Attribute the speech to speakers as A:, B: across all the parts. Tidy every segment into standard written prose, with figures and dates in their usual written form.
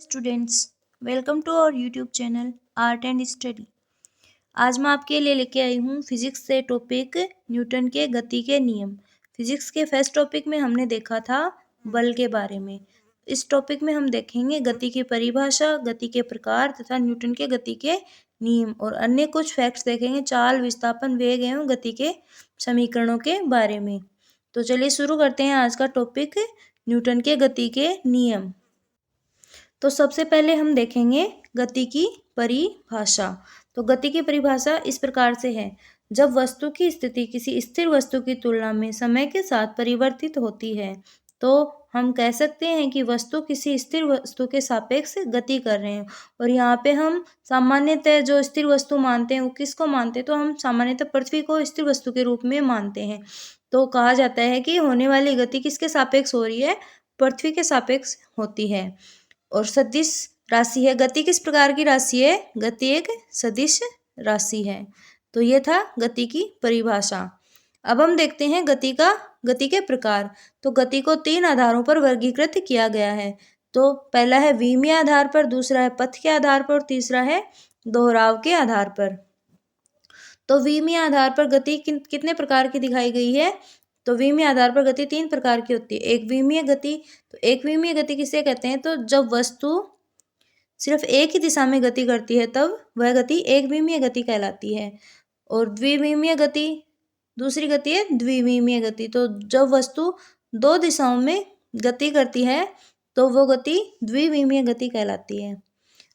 A: Students, welcome to our YouTube channel art and study. आज मैं आपके लिए लेके आई हूँ फिजिक्स से टॉपिक न्यूटन के गति के नियम। फिजिक्स के फर्स्ट टॉपिक में हमने देखा था बल के बारे में। इस टॉपिक में हम देखेंगे गति की परिभाषा, गति के प्रकार तथा न्यूटन के गति के नियम और अन्य कुछ फैक्ट्स देखेंगे चाल, विस्थापन, वेग एवं गति के समीकरणों के बारे में। तो चलिए शुरू करते हैं आज का टॉपिक न्यूटन के गति के नियम। तो सबसे पहले हम देखेंगे गति की परिभाषा। तो गति की परिभाषा इस प्रकार से है, जब वस्तु की स्थिति किसी स्थिर वस्तु की तुलना में समय के साथ परिवर्तित होती है तो हम कह सकते हैं कि वस्तु किसी स्थिर वस्तु के सापेक्ष गति कर रहे हैं। और यहाँ पे हम सामान्यतः जो स्थिर वस्तु मानते हैं वो किसको मानते हैं, तो हम सामान्यतः पृथ्वी को स्थिर वस्तु के रूप में मानते हैं। तो कहा जाता है कि होने वाली गति किसके सापेक्ष हो रही है, पृथ्वी के सापेक्ष होती है। और सदिश राशि है। गति किस प्रकार की राशि है, गति एक सदिश राशि है। तो ये था गति की परिभाषा। अब हम देखते हैं गति के प्रकार। तो गति को 3 आधारों पर वर्गीकृत किया गया है। तो पहला है विमीय आधार पर, दूसरा है पथ के आधार पर और तीसरा है दोहराव के आधार पर। तो विमीय आधार पर गति कितने प्रकार की दिखाई गई है, तो विमीय आधार पर गति 3 प्रकार की होती है। एक विमीय गति, तो एक विमीय गति किसे कहते हैं, तो जब वस्तु सिर्फ एक ही दिशा में गति करती है तब वह गति एक विमीय गति कहलाती है। और द्विविमीय गति, दूसरी गति है द्विविमीय गति। तो जब वस्तु 2 दिशाओं में गति करती है तो वो गति द्विविमीय गति कहलाती है।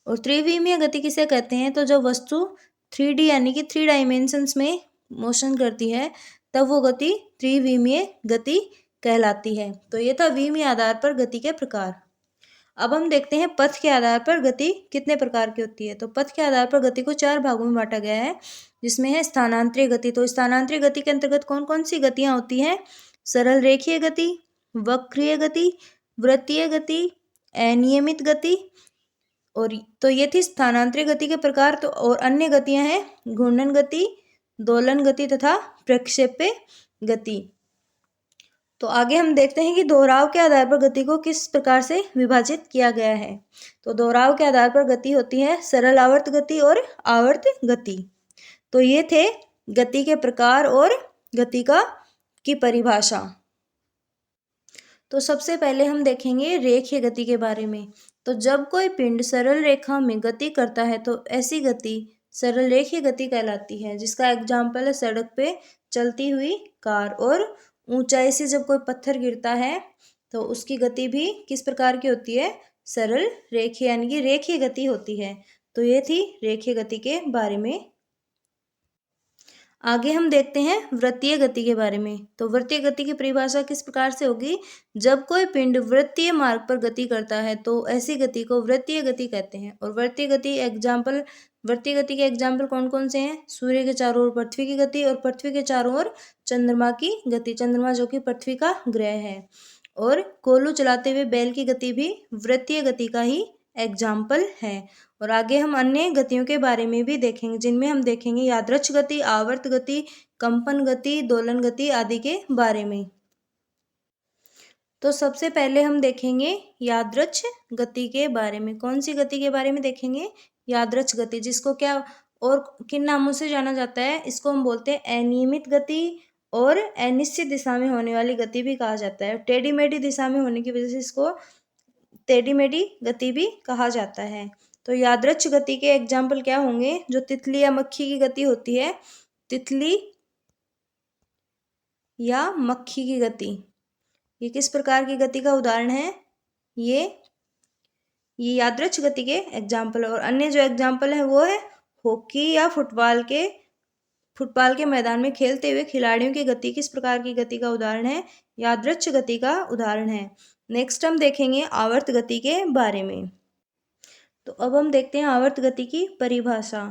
A: और त्रिविमीय गति किसे कहते हैं, तो जब वस्तु 3D यानी कि 3 डायमेंशंस में मोशन करती है तब वो गति त्रिविमीय गति कहलाती है। तो ये था विमीय आधार पर गति के प्रकार। अब हम देखते हैं पथ के आधार पर गति कितने प्रकार की होती है। तो पथ के आधार पर गति को 4 भागों में बांटा गया है, जिसमें है स्थानांतरित गति। तो स्थानांतरित गति के अंतर्गत कौन कौन सी गतियां होती हैं, सरल रेखीय गति, वक्रीय गति, वृत्तीय गति, अनियमित गति। और तो ये थी स्थानांतरित गति के प्रकार। तो और अन्य गतियां हैं घूर्णन गति, दोलन गति तथा प्रक्षेप्य गति। तो आगे हम देखते हैं कि दोहराव के आधार पर गति को किस प्रकार से विभाजित किया गया है। तो दोहराव के आधार पर गति होती है सरल आवर्त गति और आवर्त गति। तो ये थे गति के प्रकार और गति की परिभाषा। तो सबसे पहले हम देखेंगे रेखीय गति के बारे में। तो जब कोई पिंड सरल रेखा में गति करता है तो ऐसी गति सरल रेखीय गति कहलाती है, जिसका एग्जाम्पल है सड़क पे चलती हुई कार। और ऊंचाई से जब कोई पत्थर गिरता है तो उसकी गति भी किस प्रकार की होती है, सरल रेखीय यानी कि रेखीय गति होती है। तो ये थी रेखीय गति के बारे में। आगे हम देखते हैं वृत्तीय गति के बारे में। तो वृत्तीय गति की परिभाषा किस प्रकार से होगी, जब कोई पिंड वृत्तीय मार्ग पर गति करता है तो ऐसी गति को वृत्तीय गति कहते हैं। और वृत्तीय गति के एग्जाम्पल कौन कौन से हैं, सूर्य के चारों ओर पृथ्वी की गति और पृथ्वी के चारों ओर चंद्रमा की गति, चंद्रमा जो कि पृथ्वी का ग्रह है। और कोलू चलाते हुए बैल की गति भी वृत्तीय गति का ही एग्जाम्पल है। और आगे हम अन्य गतियों के बारे में भी देखेंगे, जिनमें हम देखेंगे यादृच्छ गति, आवर्त गति, कंपन गति, दोलन गति आदि के बारे में। तो सबसे पहले हम देखेंगे यादृच्छ गति के बारे में। कौन सी गति के बारे में देखेंगे, यादृच्छ गति, जिसको क्या और किन नामों से जाना जाता है, इसको हम बोलते हैं अनियमित गति और अनिश्चित दिशा में होने वाली गति भी कहा जाता है। टेढ़ी मेढ़ी दिशा में होने की वजह से इसको टेढ़ी मेढ़ी गति भी कहा जाता है। तो यादृच्छ गति के एग्जाम्पल क्या होंगे, जो तितली या मक्खी की गति होती है, तितली या मक्खी की गति, ये किस प्रकार की गति का उदाहरण है, ये यादृच्छ गति के एग्जाम्पल। और अन्य जो एग्जाम्पल है वो है हॉकी या फुटबॉल के मैदान में खेलते हुए खिलाड़ियों की गति किस प्रकार की गति का उदाहरण है, यादृच्छ गति का उदाहरण है। नेक्स्ट हम देखेंगे आवर्त गति के बारे में। तो अब हम देखते हैं आवर्त गति की परिभाषा।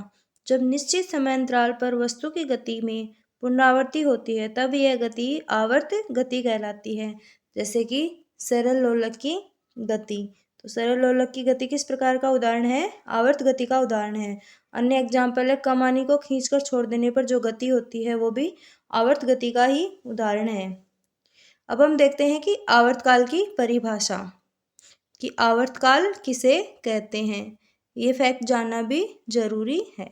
A: जब निश्चित समय अंतराल पर वस्तु की गति में पुनरावृत्ति होती है तब यह गति आवर्त गति कहलाती है। जैसे कि सरल लोलक की गति। तो सरल लोलक की गति किस प्रकार का उदाहरण है, आवर्त गति का उदाहरण है। अन्य एग्जाम्पल है कमानी को खींचकर छोड़ देने पर जो गति होती है वो भी आवर्त गति का ही उदाहरण है। अब हम देखते हैं कि आवर्तकाल की परिभाषा कि आवर्तकाल किसे कहते हैं। ये फैक्ट जानना भी जरूरी है।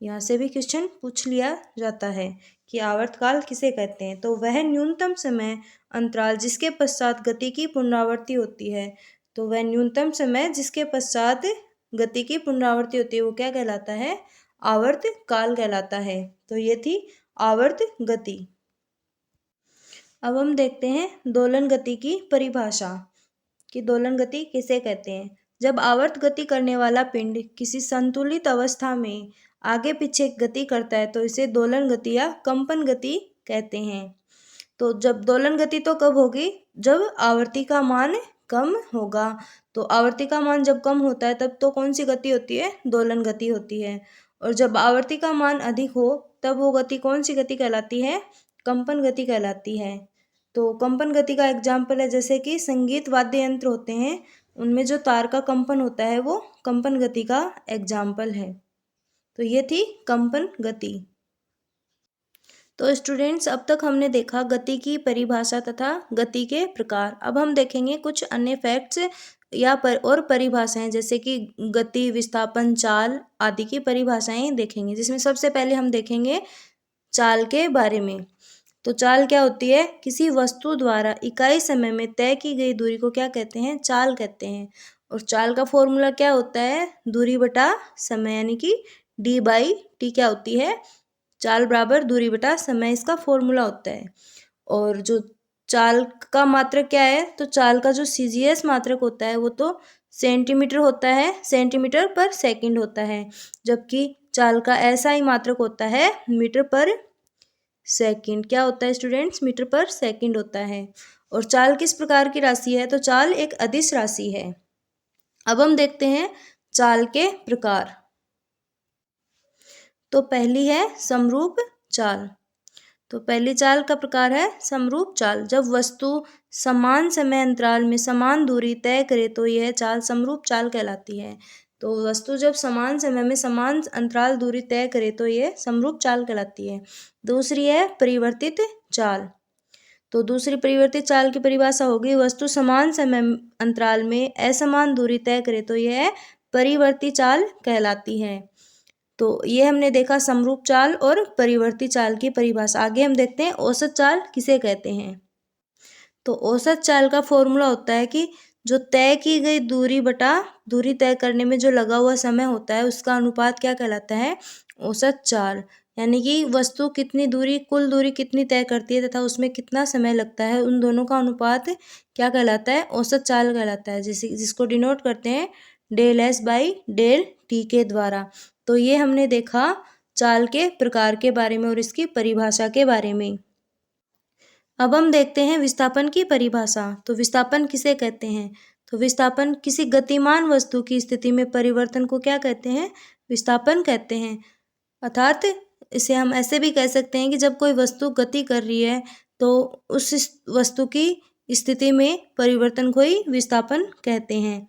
A: यहाँ से भी क्वेश्चन पूछ लिया जाता है कि आवर्तकाल किसे कहते हैं। तो वह न्यूनतम समय अंतराल जिसके पश्चात गति की पुनरावृत्ति होती है। तो वह न्यूनतम समय जिसके पश्चात गति की पुनरावृत्ति होती है वो क्या कहलाता है, आवर्तकाल कहलाता है। तो ये थी आवर्त गति। अब हम देखते हैं दोलन गति की परिभाषा कि दोलन गति किसे कहते हैं। जब आवर्त गति करने वाला पिंड किसी संतुलित अवस्था में आगे पीछे गति करता है तो इसे दोलन गति या कंपन गति कहते हैं। तो जब दोलन गति तो कब होगी, जब आवर्ती का मान कम होगा। तो आवर्ती का मान जब कम होता है तब तो कौन सी गति होती है, दोलन गति होती है। और जब आवर्ती का मान अधिक हो तब वो गति कौन सी गति कहलाती है, कंपन गति कहलाती है। तो कंपन गति का एग्जाम्पल है जैसे कि संगीत वाद्य यंत्र होते हैं उनमें जो तार का कंपन होता है वो कंपन गति का एग्जाम्पल है। तो ये थी कंपन गति। तो स्टूडेंट्स अब तक हमने देखा गति की परिभाषा तथा गति के प्रकार। अब हम देखेंगे कुछ अन्य फैक्ट्स और परिभाषाएं जैसे कि गति, विस्थापन, चाल आदि की परिभाषाएं देखेंगे, जिसमें सबसे पहले हम देखेंगे चाल के बारे में। तो चाल क्या होती है, किसी वस्तु द्वारा इकाई समय में तय की गई दूरी को क्या कहते हैं, चाल कहते हैं। और चाल का फॉर्मूला क्या होता है, दूरी बटा समय, यानी कि d/t क्या होती है, चाल बराबर दूरी बटा समय, इसका फॉर्मूला होता है। और जो चाल का मात्रक क्या है, तो चाल का जो CGS मात्रक होता है वो तो सेंटीमीटर होता है, सेंटीमीटर पर सेकंड होता है। जबकि चाल का SI मात्रक होता है मीटर पर सेकंड। क्या होता है स्टूडेंट्स, मीटर पर सेकंड होता है। और चाल किस प्रकार की राशि है, तो चाल एक अदिश राशि है। अब हम देखते हैं चाल के प्रकार। तो पहली है समरूप चाल। तो पहली चाल का प्रकार है समरूप चाल। जब वस्तु समान समय अंतराल में समान दूरी तय करे तो यह चाल समरूप चाल कहलाती है। तो वस्तु जब समान समय में समान अंतराल दूरी तय करे तो यह समरूप चाल कहलाती है। दूसरी है परिवर्तित चाल। तो दूसरी परिवर्तित चाल की परिभाषा होगी, वस्तु समान समय अंतराल में असमान दूरी तय करे तो यह परिवर्ती चाल कहलाती है। तो ये हमने देखा समरूप चाल और परिवर्ती चाल की परिभाषा। आगे हम देखते हैं औसत चाल किसे कहते हैं। तो औसत चाल का फॉर्मूला होता है कि जो तय की गई दूरी बटा दूरी तय करने में जो लगा हुआ समय होता है उसका अनुपात क्या कहलाता है, औसत चाल। यानी कि वस्तु कितनी दूरी, कुल दूरी कितनी तय करती है तथा उसमें कितना समय लगता है, उन दोनों का अनुपात क्या कहलाता है, औसत चाल कहलाता है, जिसको डिनोट करते हैं ΔS/ΔT के द्वारा। तो ये हमने देखा चाल के प्रकार के बारे में और इसकी परिभाषा के बारे में। अब हम देखते हैं विस्थापन की परिभाषा। तो विस्थापन किसे कहते हैं, तो विस्थापन किसी गतिमान वस्तु की स्थिति में परिवर्तन को क्या कहते हैं, विस्थापन कहते हैं। अर्थात इसे हम ऐसे भी कह सकते हैं कि जब कोई वस्तु गति कर रही है तो उस वस्तु की स्थिति में परिवर्तन को ही विस्थापन कहते हैं।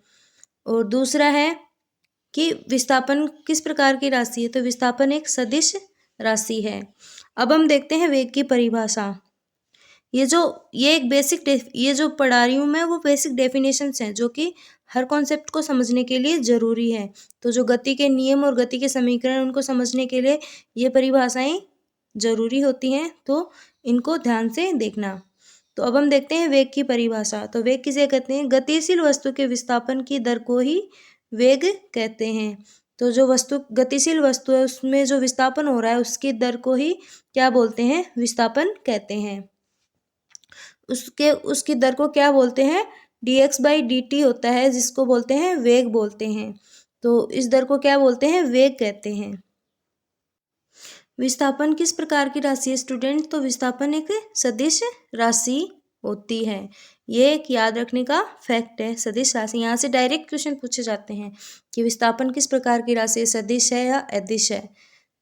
A: और दूसरा है कि विस्थापन किस प्रकार की राशि है, तो विस्थापन एक सदिश राशि है। अब हम देखते हैं वेग की परिभाषा। ये एक बेसिक ये जो पढ़ा रही हूँ मैं वो बेसिक डेफिनेशंस हैं जो कि हर कॉन्सेप्ट को समझने के लिए ज़रूरी है। तो जो गति के नियम और गति के समीकरण उनको समझने के लिए ये परिभाषाएं ज़रूरी होती हैं, तो इनको ध्यान से देखना। तो अब हम देखते हैं वेग की परिभाषा। तो वेग किसे कहते हैं, गतिशील वस्तु के विस्थापन की दर को ही वेग कहते हैं। तो जो वस्तु गतिशील वस्तु है उसमें जो विस्थापन हो रहा है उसकी दर को ही क्या बोलते हैं, विस्थापन कहते हैं। उसकी दर को क्या बोलते हैं, dx/dt होता है, जिसको बोलते हैं वेग बोलते हैं। तो इस दर को क्या बोलते हैं, वेग कहते हैं। विस्थापन किस प्रकार की राशि है स्टूडेंट, तो विस्थापन एक सदिश राशि होती है। ये एक याद रखने का फैक्ट है, सदिश राशि। यहाँ से डायरेक्ट क्वेश्चन पूछे जाते हैं कि विस्थापन किस प्रकार की राशि है, सदिश है या अदिश है।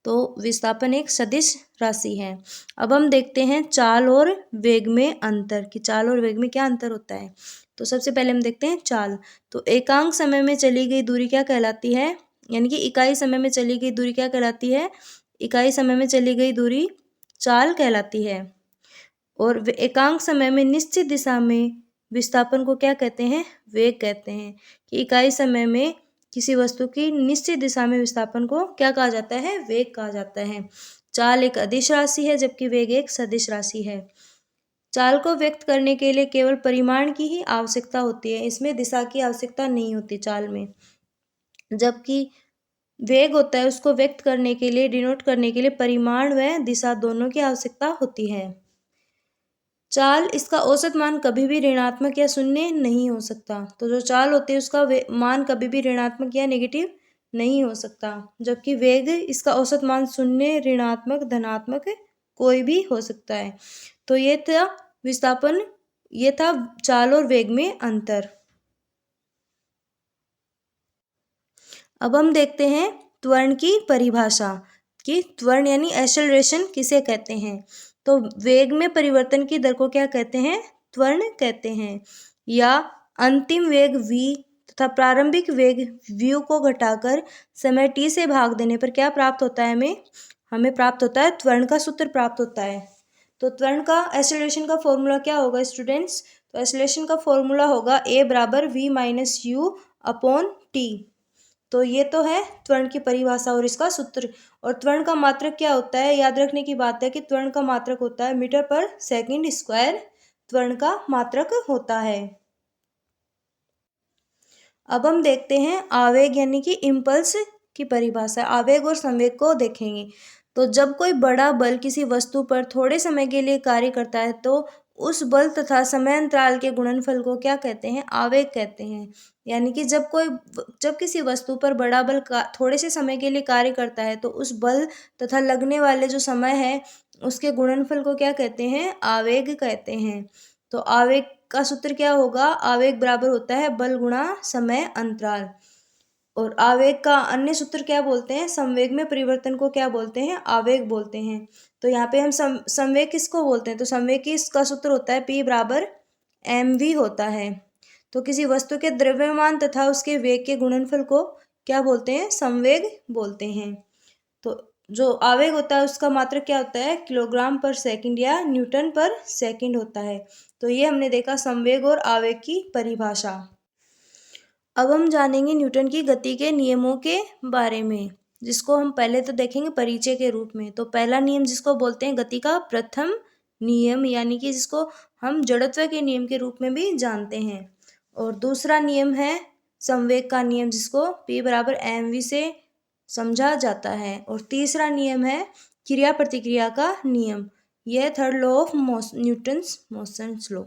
A: तो विस्थापन एक सदिश राशि है। अब हम देखते हैं चाल और वेग में अंतर, कि चाल और वेग में क्या अंतर होता है। तो सबसे पहले हम देखते हैं चाल। तो एकांक समय में चली गई दूरी क्या कहलाती है, यानी कि इकाई समय में चली गई दूरी क्या कहलाती है, इकाई समय में चली गई दूरी चाल कहलाती है। और एकांक समय में निश्चित दिशा में विस्थापन को क्या कहते हैं? वेग कहते हैं। कि इकाई समय में किसी वस्तु की निश्चित दिशा में विस्थापन को क्या कहा जाता है? वेग कहा जाता है। चाल एक अदिश राशि है जबकि वेग एक सदिश राशि है। चाल को व्यक्त करने के लिए केवल परिमाण की ही आवश्यकता होती है, इसमें दिशा की आवश्यकता नहीं होती चाल में। जबकि वेग होता है उसको व्यक्त करने के लिए, डिनोट करने के लिए परिमाण व दिशा दोनों की आवश्यकता होती है। चाल इसका औसत मान कभी भी ऋणात्मक या शून्य नहीं हो सकता। तो जो चाल होती है उसका मान कभी भी ऋणात्मक या नेगेटिव नहीं हो सकता। जबकि वेग इसका औसत मान शून्य, ऋणात्मक, धनात्मक कोई भी हो सकता है। तो ये था विस्थापन, ये था चाल और वेग में अंतर। अब हम देखते हैं त्वरण की परिभाषा कि त्वरण यानी एक्सेलरेशन किसे कहते हैं। तो वेग में परिवर्तन की दर को क्या कहते हैं? त्वरण कहते हैं। या अंतिम वेग v तथा प्रारंभिक वेग v को घटाकर समय t से भाग देने पर क्या प्राप्त होता है? हमें प्राप्त होता है त्वरण का सूत्र प्राप्त होता है। तो त्वरण का एक्सेलरेशन का फॉर्मूला क्या होगा स्टूडेंट्स? तो एक्सेलरेशन का फॉर्मूला होगा a बराबर v minus you upon T. तो ये तो है त्वरण की परिभाषा और इसका सूत्र। और त्वरण का मात्रक क्या होता है? याद रखने की बात है कि त्वरण का मात्रक होता है मीटर पर सेकंड स्क्वायर, त्वरण का मात्रक होता है। अब हम देखते हैं आवेग यानी कि इम्पल्स की परिभाषा। आवेग और संवेग को देखेंगे। तो जब कोई बड़ा बल किसी वस्तु पर थोड़े समय के लिए कार्य करता है तो उस बल तथा समय अंतराल के गुणनफल को क्या कहते हैं? आवेग कहते हैं। यानी कि जब किसी वस्तु पर बड़ा बल थोड़े से समय के लिए कार्य करता है तो उस बल तथा लगने वाले जो समय है उसके गुणनफल को क्या कहते हैं? आवेग कहते हैं। तो आवेग का सूत्र क्या होगा? आवेग बराबर होता है बल गुणा समय अंतराल। और आवेग का अन्य सूत्र क्या बोलते हैं? संवेग में परिवर्तन को क्या बोलते हैं? आवेग बोलते हैं। तो यहाँ पे हम संवेग किसको बोलते हैं? तो संवेग की इसका सूत्र होता है P बराबर mv होता है। तो किसी वस्तु के द्रव्यमान तथा उसके वेग के गुणनफल को क्या बोलते हैं? संवेग बोलते हैं। तो जो आवेग होता है उसका मात्रक क्या होता है? किलोग्राम पर सेकंड या न्यूटन पर सेकंड होता है। तो ये हमने देखा संवेग और आवेग की परिभाषा। अब हम जानेंगे न्यूटन की गति के नियमों के बारे में, जिसको हम पहले तो देखेंगे परिचय के रूप में। तो पहला नियम जिसको बोलते हैं गति का प्रथम नियम, यानी कि जिसको हम जड़त्व के नियम के रूप में भी जानते हैं। और दूसरा नियम है संवेग का नियम, जिसको P बराबर mv से समझा जाता है। और तीसरा नियम है क्रिया प्रतिक्रिया का नियम, यह third law of Newton's motion law.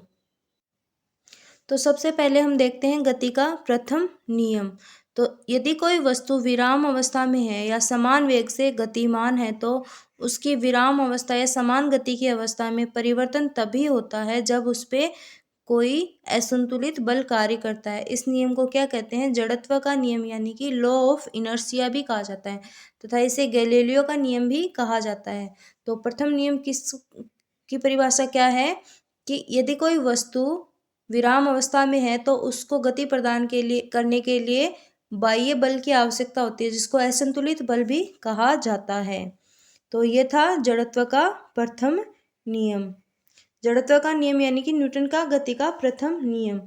A: तो सबसे पहले हम देखते हैं गति का प्रथम नियम। तो यदि कोई वस्तु विराम अवस्था में है या समान वेग से गतिमान है तो उसकी विराम अवस्था या समान गति की अवस्था में परिवर्तन तभी होता है जब उस पर कोई असंतुलित बल कार्य करता है। इस नियम को क्या कहते हैं? जड़त्व का नियम, यानी कि लॉ ऑफ इनर्शिया भी कहा जाता है तथा इसे गैलीलियो का नियम भी कहा जाता है। तो प्रथम नियम की परिभाषा क्या है? कि यदि कोई वस्तु विराम अवस्था में है तो उसको गति प्रदान करने के लिए बाह्य बल की आवश्यकता होती है, जिसको असंतुलित बल भी कहा जाता है। तो ये था जड़त्व का प्रथम नियम। जड़त्व का नियम यानी कि न्यूटन का गति का प्रथम नियम।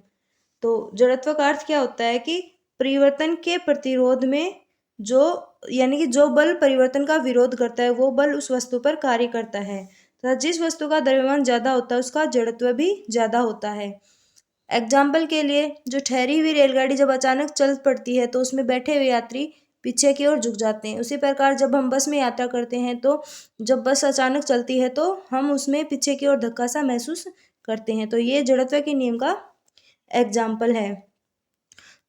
A: तो जड़त्व का अर्थ क्या होता है? कि परिवर्तन के प्रतिरोध में यानी कि जो बल परिवर्तन का विरोध करता है वो बल उस वस्तु पर कार्य करता है तथा जिस वस्तु का द्रव्यमान ज्यादा होता है उसका जड़त्व भी ज्यादा होता है। एग्जाम्पल के लिए, जो ठहरी हुई रेलगाड़ी जब अचानक चल पड़ती है तो उसमें बैठे हुए यात्री पीछे की ओर झुक जाते हैं। उसी प्रकार जब हम बस में यात्रा करते हैं तो जब बस अचानक चलती है तो हम उसमें पीछे की ओर धक्का सा महसूस करते हैं। तो ये जड़त्व के नियम का एग्जाम्पल है।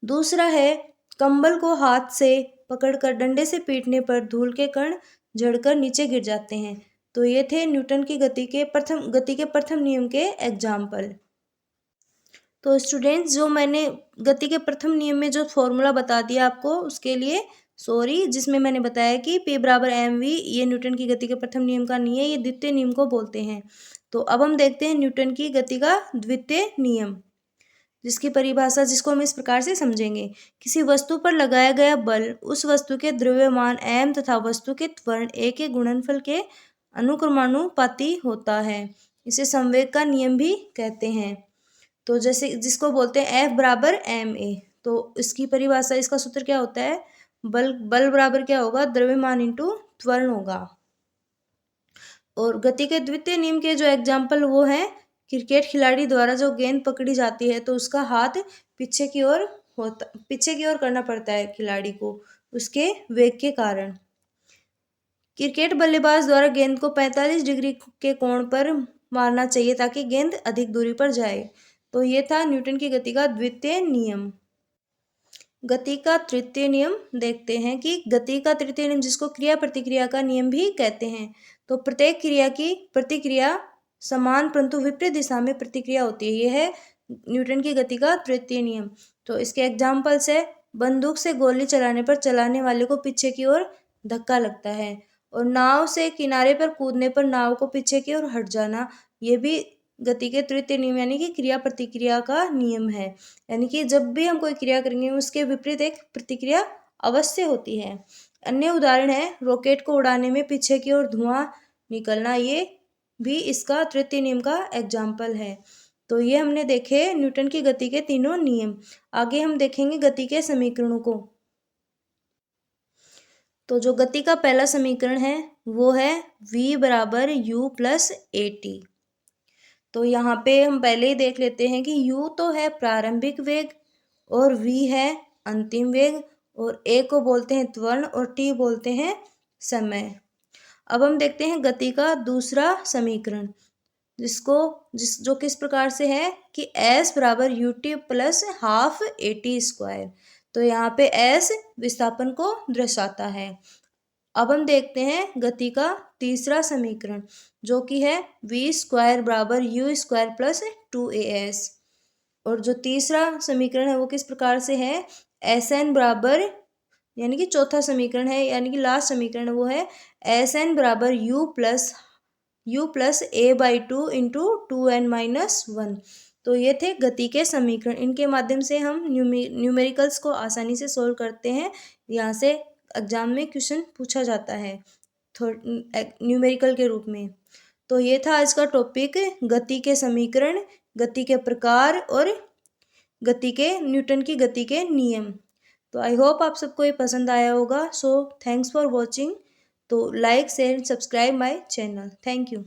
A: दूसरा है कंबल को हाथ से पकड़कर डंडे से पीटने पर धूल के कण झड़कर नीचे गिर जाते हैं। तो ये थे न्यूटन की गति के प्रथम नियम के एग्जाम्पल। तो स्टूडेंट्स, जो मैंने गति के प्रथम नियम में जो फॉर्मूला बता दिया आपको उसके लिए सॉरी, जिसमें मैंने बताया कि P बराबर mv ये न्यूटन की गति के प्रथम नियम का नहीं है, ये द्वितीय नियम को बोलते हैं। तो अब हम देखते हैं न्यूटन की गति का द्वितीय नियम, जिसकी परिभाषा जिसको हम इस प्रकार से समझेंगे। किसी वस्तु पर लगाया गया बल उस वस्तु के द्रव्यमान m तथा वस्तु के त्वरण a के गुणनफल के अनुक्रमानुपाती होता है। इसे संवेग का नियम भी कहते हैं। तो जैसे जिसको बोलते हैं F बराबर ma, तो इसकी परिभाषा, इसका सूत्र क्या होता है, बल बराबर क्या होगा, द्रव्यमान इंटू त्वरण होगा। और गति के द्वितीय नियम के जो एग्जाम्पल वो है, क्रिकेट खिलाड़ी द्वारा जो गेंद पकड़ी जाती है तो उसका हाथ पीछे की ओर करना पड़ता है खिलाड़ी को, उसके वेग के कारण। क्रिकेट बल्लेबाज द्वारा गेंद को 45 डिग्री के कोण पर मारना चाहिए ताकि गेंद अधिक दूरी पर जाए। तो ये था न्यूटन की गति का द्वितीय नियम। गति का तृतीय नियम देखते हैं कि गति का तृतीय नियम, जिसको क्रिया प्रतिक्रिया का नियम भी कहते हैं, तो प्रत्येक क्रिया की प्रतिक्रिया समान परंतु विपरीत दिशा में प्रतिक्रिया होती है। यह है न्यूटन की गति का तृतीय नियम। तो इसके एग्जाम्पल्स है, बंदूक से गोली चलाने पर चलाने वाले को पीछे की ओर धक्का लगता है, और नाव से किनारे पर कूदने पर नाव को पीछे की ओर हट जाना, ये भी गति के तृतीय नियम यानी कि क्रिया प्रतिक्रिया का नियम है। यानी कि जब भी हम कोई क्रिया करेंगे उसके विपरीत एक प्रतिक्रिया अवश्य होती है। अन्य उदाहरण है, रॉकेट को उड़ाने में पीछे की ओर धुआं निकलना, ये भी इसका तृतीय नियम का एग्जाम्पल है। तो ये हमने देखे न्यूटन की गति के तीनों नियम। आगे हम देखेंगे गति के समीकरणों को। तो जो गति का पहला समीकरण है वो है v बराबर u प्लस ए टी। तो यहाँ पे हम पहले ही देख लेते हैं कि u तो है प्रारंभिक वेग और v है अंतिम वेग, और a को बोलते हैं त्वरण और t बोलते हैं समय। अब हम देखते हैं गति का दूसरा समीकरण, जो किस प्रकार से है कि s बराबर U T plus half A T square. तो यहाँ पे s विस्थापन को दर्शाता है। अब हम देखते हैं गति का तीसरा समीकरण, जो कि है v स्क्वायर बराबर यू स्क्वायर प्लस 2as। और जो तीसरा समीकरण है वो किस प्रकार से है, Sn बराबर, यानी कि चौथा समीकरण है, यानी कि लास्ट समीकरण वो है Sn बराबर u plus a by 2 into 2n-1। तो ये थे गति के समीकरण। इनके माध्यम से हम न्यूमेरिकल्स को आसानी से सोल्व करते हैं। यहाँ से एग्जाम में क्वेश्चन पूछा जाता है न्यूमेरिकल के रूप में। तो ये था आज का टॉपिक, गति के समीकरण, गति के प्रकार और न्यूटन की गति के नियम। तो आई होप आप सबको ये पसंद आया होगा। So thanks for watching. तो like share subscribe my channel. Thank you.